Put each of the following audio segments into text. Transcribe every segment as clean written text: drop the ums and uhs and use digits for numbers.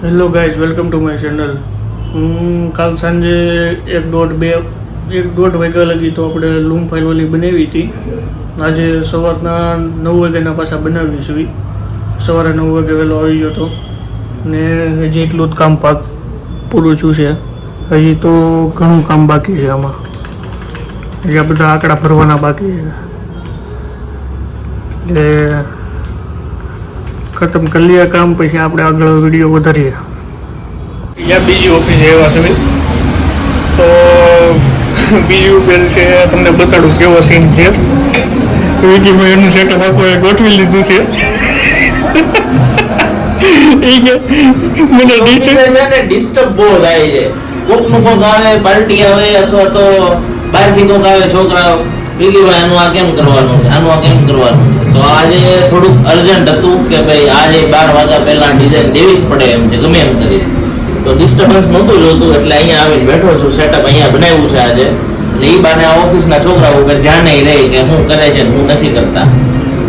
Hello guys, welcome to my channel. હું કાલ સાંજે એક દોઢ વાગ્યા લગી તો આપણે લૂમ ફાઇલ ઓલી બનાવી હતી. આજે સવારના 9 વાગ્યાના પાછા બનાવી છે. સવારે 9 વાગે વહેલો આવી ગયો હતો ને હજી એટલું જ કામ પૂરું થયું છે. હજી તો ઘણું કામ બાકી છે. આમાં હજી આ બધા આંકડા ભરવાના બાકી છે. એટલે ખતમ કરી લઈએ કામ, પછી આપણે આગળ વિડીયો વધારીએ. ત્યાં બીજી ઓફિસે આવ્યા છે તો બીજું બેન છે, તમને બતાડું કેવો સીન છે. વિકીભાઈ એનું સેટઅપ આખું ગોઠવી લીધું છે. મને ડિસ્ટર્બ બહુ થાય છે. કોકનું કોક આવે, પાર્ટી આવે અથવા તો બહારથી કોક આવે છોકરાઓ, વિકીભાઈ આનું આ કેમ કરવાનું છે, આનું આ કેમ કરવાનું છે. તો આજે થોડુંક અર્જન્ટ હતું કે ભાઈ આજે 12 વાગ્યા પહેલા ડિઝાઇન દેવી જ પડે એમ છે, ગમે એમ કરી. તો ડિસ્ટર્બન્સ નહોતું જોતું એટલે અહીંયા આવીને બેઠો છું. સેટઅપ અહીંયા બનાવ્યું છે આજે. એટલે એ બાને આ ઓફિસના છોકરાઓ ઉપર જાણે રહી કે હું કરે છે ને હું નથી કરતા.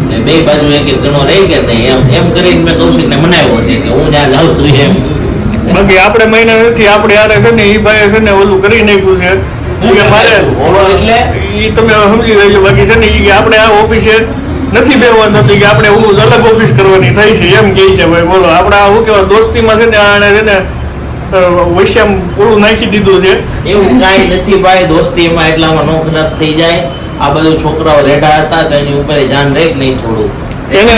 એટલે બે બાજુ એક એક ગણો રહી કે નહીં એમ કરીને મેં કૌશિકને મનાવ્યો છે કે હું જ્યાં જાઉં છું એમ. બાકી આપણે મહિના નથી, આપણે યારે છે ને એ ભાઈ છે ને ઓલું કરી નાખ્યું છે મારે એટલે એ તમે સમજી લેજો. બાકી છે ને એ આપણે આ ઓફિસે નથી બેવાનું નથી કે આપણે હું અલગ ઓફિસ કરવાની થઈ છે એમ કહે છે. ભાઈ બોલો, આપણે શું કહેવાય દોસ્તીમાં છે ને આને છે ને વૈશ્યામ પૂરું નાખી દીધું છે. એવું કાંઈ નથી ભાઈ, દોસ્તીમાં એટલામાં નો ખરાબ થઈ જાય. આ બધું છોકરાઓ રેડા હતા તો એની ઉપર ધ્યાન રહે કે નહીં થોડું. એને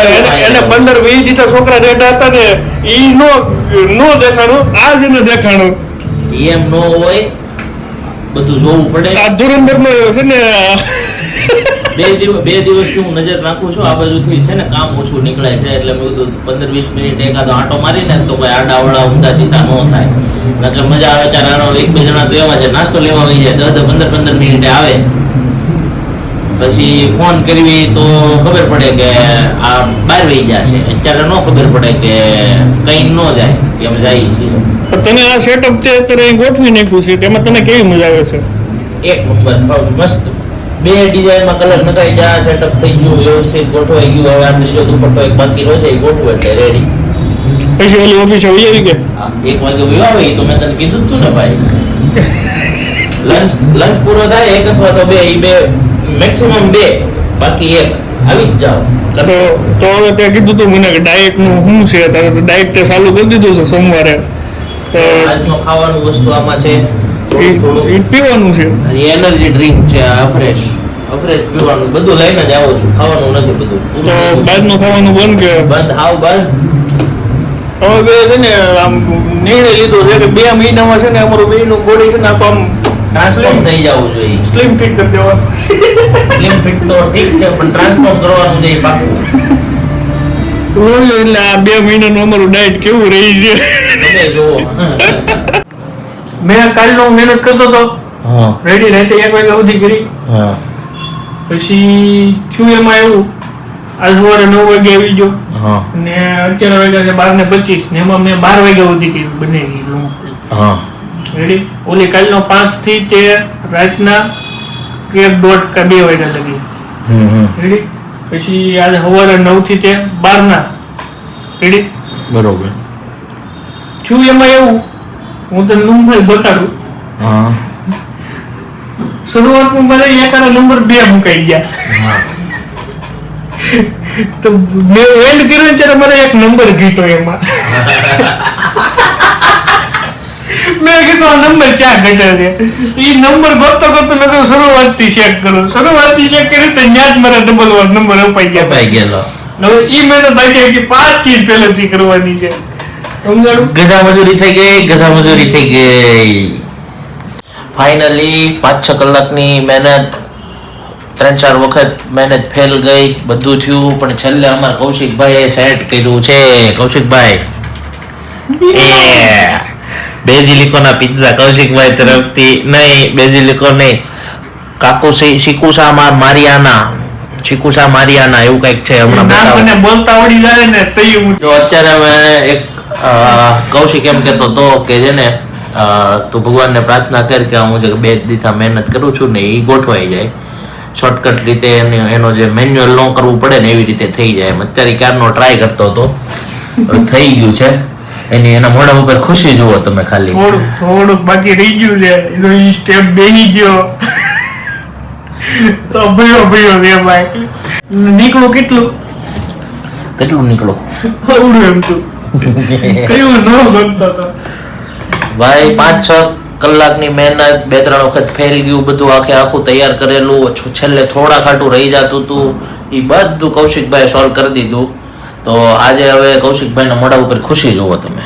15-20 દીધા છોકરા રેડા હતા ને એ નો દેખાણું, આ જ એને દેખાણું. એમ નો હોય, બધું જોવું પડે. આ ધુરંધર નો છે ને બે દિવસથી હું નજર નાખું છું આ બાજુથી છે ને કામ ઓછું નીકળે છે. એટલે મેં કીધું 15-20 મિનિટ એકાદો આંટો મારીને તો કોઈ આડાવડા ઊંધા સીધા ન થાય. એટલે મજા આવે. ચાર 1-2 જણા તો એવા છે નાસ્તો લેવા આવી જાય, 10-15 મિનિટે આવે. પછી ફોન કરવી તો ખબર પડે કે આ બહાર વહી જશે. અત્યારે ન ખબર પડે કે કઈ ન જાય કે અમે જઈએ છીએ. તને આ સેટઅપ તે અત્યારે ગોઠવી નાખ્યું છે, તેમાં તને કેવી મજા આવે છે? એક નંબર મસ્ત. 2 ડિઝાઇનમાં કલર નખાઈ જાય, સેટઅપ થઈ ગયું, વ્યવસ્થિત ગોઠવાઈ ગયું. હવે આ ત્રીજો દુપટ્ટો એક બાકી રહ્યો છે, એ ગોઠવો એટલે રેડી. પછી ઓલી ઓફિસ આવી આવી કે 1 વાગે વયો આવે તો મેં તને કીધું તું ને ભાઈ. લંચ પૂરો થાય 1 અથવા તો 2, એ 2 મેક્સિમમ 2, બાકી 1 આવી જ જાઓ. તો હવે તે કીધું તું મને કે ડાયટ નું શું છે, તારે તો ડાયટ તે ચાલુ કરી દીધું છે સોમવારે. તો આજનો ખાવાનું વસ્તુ આમાં છે, એ પીવાનું છે, એનર્જી ડ્રિંક છે, અફરેશ પીવાનું, બધું લઈને જ આવો છું. ખાવાનું નથી બધું. તો બહારનું ખાવાનું બંધ કે બંધ? હાવ બંધ. હવે બે છે ને આમ નિર્ણય લીધો છે કે 2 મહિનામાં છે ને અમારું બેયનું બોડી છે ને આમ ટ્રાન્સફોર્મ થઈ જવું જોઈએ. સ્લિમ ફિટ કરી દેવાનું. સ્લિમ ફિટ તો ઠીક છે પણ ટ્રાન્સફોર્મ કરવાનું છે પાકું. એટલે આ 2 મહિનાનું અમારું ડાયટ કેવું રહી છે તમે જુઓ. મેં કાલનો મહેનત કરતો હતો, રેડી રાતે 1 વાગ્યા સુધી કરી. પછી થયું એમાં એવું, આજ સવારે 9 વાગે આવી ગયો ને અત્યારે વાગ્યા છે 12:25 ને એમાં મેં 12 વાગ્યા સુધી કર્યું બનાવી લઉં. રેડી ઓલી કાલનો 5 થી તે રાતના 1-1.5 કે 2 વાગ્યા લગી. રેડી પછી આજે સવારે 9 થી તે 12 રેડી બરોબર. છું એમાં એવું, હું તને નંબર બતાડું. શરૂઆતમાં મારે એકાના નંબર 2 મુકાઈ ગયા. તો મેં એન્ડ કર્યો ત્યારે મારે 1 નંબર ઘીટો એમાં. મેં કીધું આ નંબર ક્યાં ઘટે છે? એ નંબર ગોતતો મેં કહ્યું શરૂઆતથી ચેક કરો. શરૂઆતથી ચેક કરી તો ત્યાં જ મારા ડબલ 1 નંબર અપાઈ ગયેલો. હવે એ મહેનત બાકી કે 5 સીટ પહેલેથી કરવાની છે. ગધા મજૂરી થઈ ગઈ. ફાઇનલી 5-6 કલાકની મહેનત, 3-4 વખત મહેનત ફેલ ગઈ, બધું થયું. પણ છેલ્લે અમારા કૌશિકભાઈએ સેટ કર્યું છે. કૌશિકભાઈ બેઝિલિકોના પિઝા કૌશિકભાઈ તરફથી. નહીં બેઝિલિકો નહીં, શિકુસા મારિયાના એવું કઈક છે. હમણાં બોલતા આવડી જાય ને તો અત્યારે અમે એક કૌશિક એમ કેતો હતો કે છે ને તું ભગવાનને પ્રાર્થના કર કે હું જે 2 દિવસ મહેનત કરું છું ને એ ગોઠવાઈ જાય. શોર્ટકટ રીતે એનો જે મેન્યુઅલ ન કરવું પડે ને એવી રીતે થઈ જાય. અત્યારે ક્યારનો ટ્રાય કરતો હતો, થઈ ગયું છે. એના મોઢા ઉપર ખુશી જુઓ તમે ખાલી. થોડુંક બાકી રહી ગયું છે, જો ઈ સ્ટેપ બેહી ગયો તો ભયો છે ભાઈ. નીકળું કેટલું નીકળો આવડું એમ તું કયું ન ગમતો તો ભાઈ. 5-6 કલાકની મહેનત, 2-3 વખત ફેલ ગયું બધું, આખું તૈયાર કરેલું, છેલ્લે થોડા ખાટું રહી જતું હતું, એ બધું કૌશિકભાઈ સોલ્વ કરી દીધું. તો આજે હવે કૌશિકભાઈના મોઢા ઉપર ખુશી જુઓ તમે.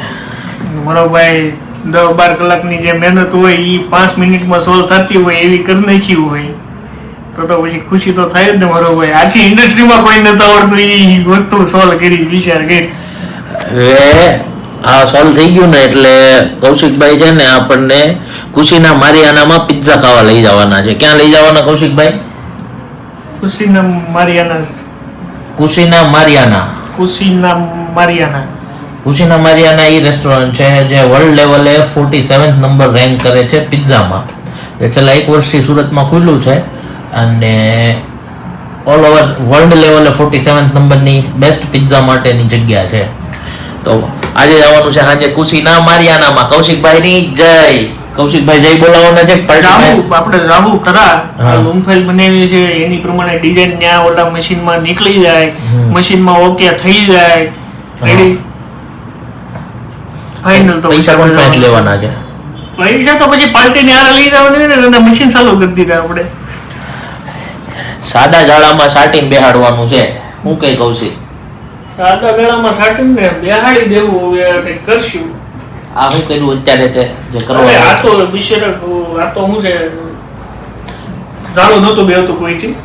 મારો ભાઈ 10-12 કલાકની જે મહેનત હોય એ 5 મિનિટમાં સોલ્વ થતી હોય એવી કરી નાખી હોય તો પછી ખુશી તો થાય જ ને મારો ભાઈ. આખી ઇન્ડસ્ટ્રીમાં કોઈ નથી આવડતું એ વસ્તુ સોલ્વ કરી, વિચાર કરી. હવે આ સોલ્વ થઈ ગયું ને એટલે કૌશિકભાઈ છે ને આપણને ખુશીના મારિયાનામાં પિઝા ખાવા લઈ જવાના છે. ક્યાં લઈ જવાના કૌશિકભાઈ? ખુશીના મારિયાના એ રેસ્ટોરન્ટ છે જે વર્લ્ડ લેવલે 47th નંબર રેન્ક કરે છે પિઝામાં. જે છેલ્લા 1 વર્ષથી સુરતમાં ખુલ્લું છે અને ઓલ ઓવર વર્લ્ડ લેવલે 47th નંબરની બેસ્ટ પિઝા માટેની જગ્યા છે. તો આજે જવાનું છે સાંજે ખુશીના મારિયાનામાં. કૌશિકભાઈની જય. કૌશિકભાઈ જય બોલાવવાના છે. આપણે જાવું ખરા. લૂમફાઈલ બનાવી છે એની પ્રમાણે ડિઝાઇન ત્યાં ઓલા મશીનમાં નીકળી જાય, મશીનમાં ઓકે થઈ જાય, રેડી ફાઇનલ. તો પૈસા પણ પાંચ લેવાના છે. પૈસા તો પછી પાર્ટીને હારે લઈ જવાનું હોય ને, મશીન ચાલુ કરી દીધા આપણે. સાદા જાળામાં સાટીને બેહાડવાનું છે. હું કઈ કૌશિક? સાદા ગાળામાં સાટીને બેહાડી દેવું, હવે કંઈક કરશું. આ શું કર્યું અત્યારે તે જે આ કરવાનું? તો બિચારા આ તો શું છે, જાળું નહોતું બેહતું કોઈથી.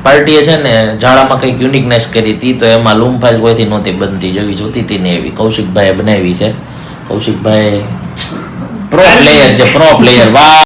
પાર્ટીએ છે ને જાળામાં કંઈક યુનિકનેસ કરી હતી તો એમાં લૂમ ફાઇલ કોઈથી નહોતી બનતી, જેવી જોતી હતી ને એવી કૌશિકભાઈએ બનાવી છે. કૌશિકભાઈ પ્રો પ્લેયર છે, પ્રો પ્લેયર. વાહ.